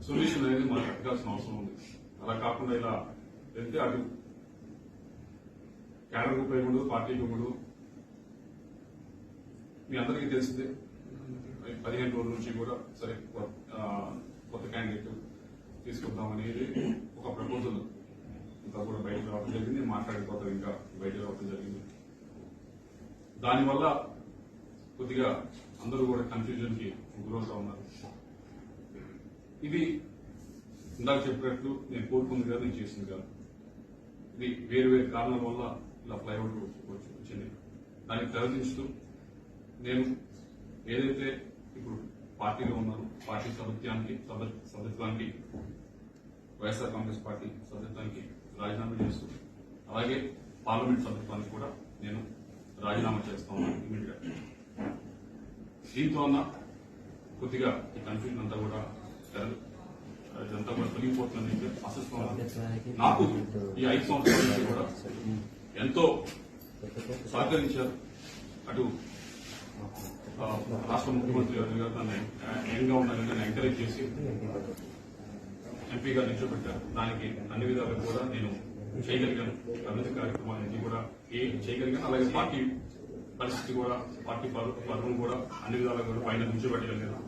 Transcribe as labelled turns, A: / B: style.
A: Solution అనేది మనకు ఎక్కాల్సిన అవసరం ఉంది. అలా కాకుండా ఇలా వెళ్తే అటు క్యాడర్కు ఉపయోగపడదు, పార్టీకి ఉపయోగపడదు. మీ అందరికీ తెలిసిందే 15 రోజుల నుంచి కూడా సరే కొత్త క్యాండిడేట్ తీసుకుందాం అనేది ఒక ప్రపోజల్ ఇంకా కూడా బయటకు రావడం జరిగింది. మాట్లాడిపోతాం ఇంకా బయటకు రావడం జరిగింది. దానివల్ల కొద్దిగా అందరూ కూడా కన్ఫ్యూజన్ కి గురవుతా ఉన్నారు. ఇది ఇందాక చెప్పినట్లు నేను కోరుకుంది కాదు, నేను చేసింది కాదు. ఇది వేరు వేరు కారణాల వల్ల ఇలా ఫ్లైఓవర్ వచ్చింది. దాన్ని తెరదించుతూ నేను ఏదైతే ఇప్పుడు పార్టీలో ఉన్నాను, పార్టీ సభ్యత్వానికి వైఎస్ఆర్ కాంగ్రెస్ పార్టీ సభ్యత్వానికి రాజీనామా చేస్తూ అలాగే పార్లమెంట్ సభ్యత్వానికి కూడా నేను రాజీనామా చేస్తా ఉన్నాను ఇమీడియట్ గా. దీంతో అన్న కొద్దిగా ఈ కన్ఫ్యూజన్ అంతా కూడా ఇదంతా కూడా తొలగిపోతుందని ఆశిస్తున్నాను. నాకు ఈ 5 సంవత్సరాల నుంచి కూడా ఎంతో సహకరించారు. అటు రాష్ట్ర ముఖ్యమంత్రి గారు నన్ను యంగ్ గా ఉన్నారని నన్ను ఎంకరేజ్ చేసి ఎంపీగా నిల్చోబెట్టారు. దానికి అన్ని విధాలుగా కూడా నేను చేయగలిగాను. అభివృద్ధి కార్యక్రమాలన్నీ కూడా చేయగలిగాను. అలాగే పార్టీ పరిస్థితి కూడా, పార్టీ పరువును కూడా అన్ని విధాలుగా కూడా పైన నిల్చోబెట్టగలిగాను.